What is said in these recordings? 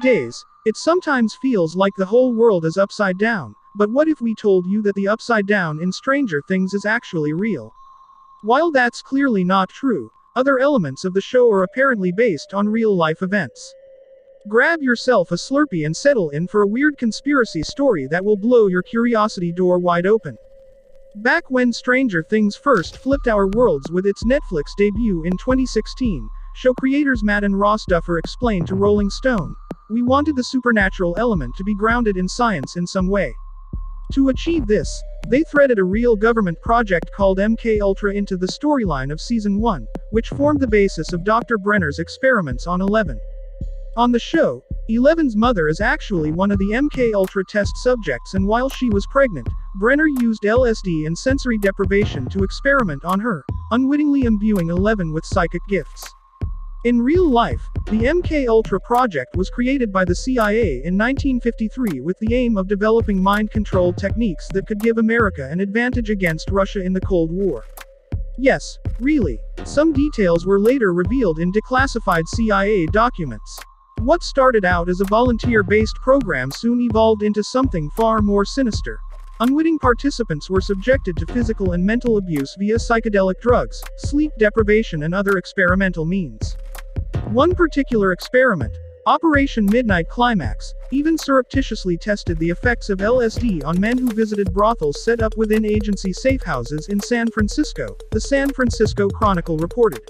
days, it sometimes feels like the whole world is upside down, but what if we told you that the upside down in Stranger Things is actually real? While that's clearly not true, other elements of the show are apparently based on real-life events. Grab yourself a Slurpee and settle in for a weird conspiracy story that will blow your curiosity door wide open. Back when Stranger Things first flipped our worlds with its Netflix debut in 2016, show creators Matt and Ross Duffer explained to Rolling Stone, "We wanted the supernatural element to be grounded in science in some way. To achieve this, they threaded a real government project called MK Ultra into the storyline of Season 1, which formed the basis of Dr. Brenner's experiments on Eleven." On the show, Eleven's mother is actually one of the MK Ultra test subjects, and while she was pregnant, Brenner used LSD and sensory deprivation to experiment on her, unwittingly imbuing Eleven with psychic gifts. In real life, the MK Ultra project was created by the CIA in 1953 with the aim of developing mind control techniques that could give America an advantage against Russia in the Cold War. Yes, really, some details were later revealed in declassified CIA documents. What started out as a volunteer-based program soon evolved into something far more sinister. Unwitting participants were subjected to physical and mental abuse via psychedelic drugs, sleep deprivation, and other experimental means. One particular experiment, Operation Midnight Climax, even surreptitiously tested the effects of LSD on men who visited brothels set up within agency safehouses in San Francisco, the San Francisco Chronicle reported.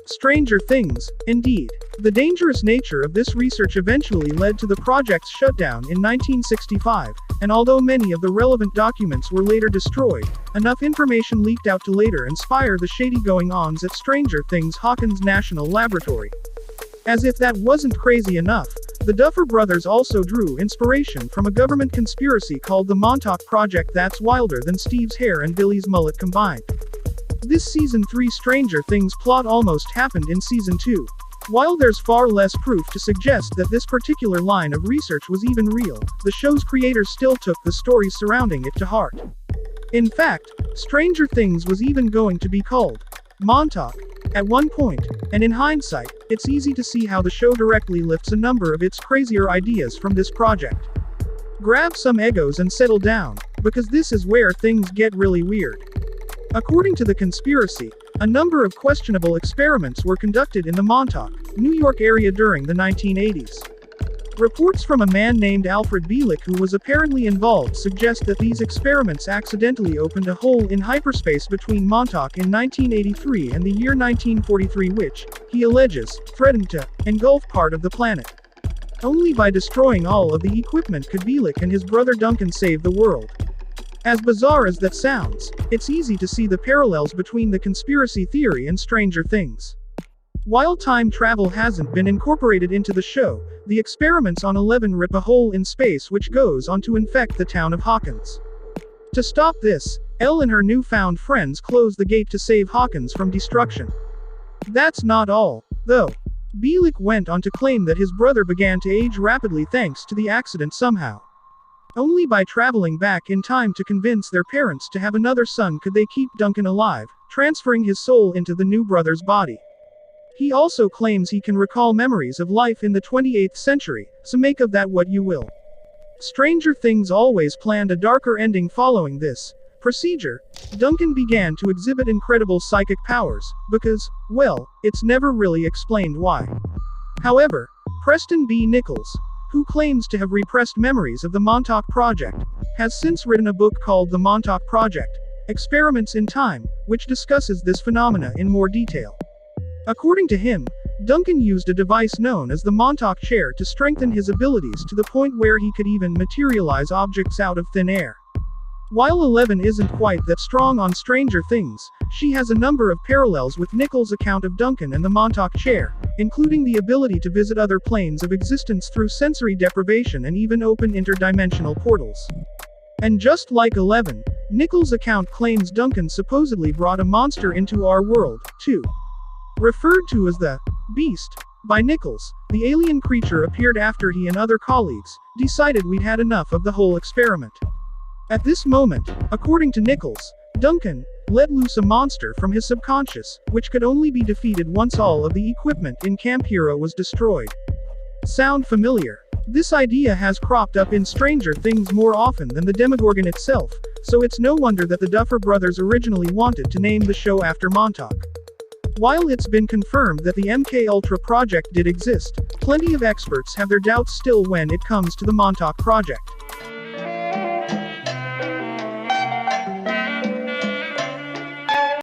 Stranger Things, indeed. The dangerous nature of this research eventually led to the project's shutdown in 1965, and although many of the relevant documents were later destroyed, enough information leaked out to later inspire the shady going-ons at Stranger Things' Hawkins National Laboratory. As if that wasn't crazy enough, the Duffer brothers also drew inspiration from a government conspiracy called the Montauk Project that's wilder than Steve's hair and Billy's mullet combined. This Season 3 Stranger Things plot almost happened in Season 2. While there's far less proof to suggest that this particular line of research was even real, the show's creators still took the stories surrounding it to heart. In fact, Stranger Things was even going to be called Montauk at one point, and in hindsight, it's easy to see how the show directly lifts a number of its crazier ideas from this project. Grab some egos and settle down, because this is where things get really weird. According to the conspiracy, a number of questionable experiments were conducted in the Montauk, New York area during the 1980s. Reports from a man named Alfred Bielek who was apparently involved suggest that these experiments accidentally opened a hole in hyperspace between Montauk in 1983 and the year 1943, which, he alleges, threatened to engulf part of the planet. Only by destroying all of the equipment could Bielek and his brother Duncan save the world. As bizarre as that sounds, it's easy to see the parallels between the conspiracy theory and Stranger Things. While time travel hasn't been incorporated into the show, the experiments on Eleven rip a hole in space which goes on to infect the town of Hawkins. To stop this, Elle and her newfound friends close the gate to save Hawkins from destruction. That's not all, though. Bielek went on to claim that his brother began to age rapidly thanks to the accident somehow. Only by traveling back in time to convince their parents to have another son could they keep Duncan alive, transferring his soul into the new brother's body. He also claims he can recall memories of life in the 28th century, so make of that what you will. Stranger Things always planned a darker ending following this procedure. Duncan began to exhibit incredible psychic powers, because, well, it's never really explained why. However, Preston B. Nichols, who claims to have repressed memories of the Montauk Project, has since written a book called The Montauk Project: Experiments in Time, which discusses this phenomena in more detail. According to him, Duncan used a device known as the Montauk Chair to strengthen his abilities to the point where he could even materialize objects out of thin air. While Eleven isn't quite that strong on Stranger Things, she has a number of parallels with Nichols' account of Duncan and the Montauk Chair, including the ability to visit other planes of existence through sensory deprivation and even open interdimensional portals. And just like Eleven, Nichols' account claims Duncan supposedly brought a monster into our world, too. Referred to as the Beast by Nichols, the alien creature appeared after he and other colleagues decided we'd had enough of the whole experiment. At this moment, according to Nichols, Duncan let loose a monster from his subconscious, which could only be defeated once all of the equipment in Camp Hero was destroyed. Sound familiar? This idea has cropped up in Stranger Things more often than the Demogorgon itself, so it's no wonder that the Duffer Brothers originally wanted to name the show after Montauk. While it's been confirmed that the MK Ultra project did exist, plenty of experts have their doubts still when it comes to the Montauk project.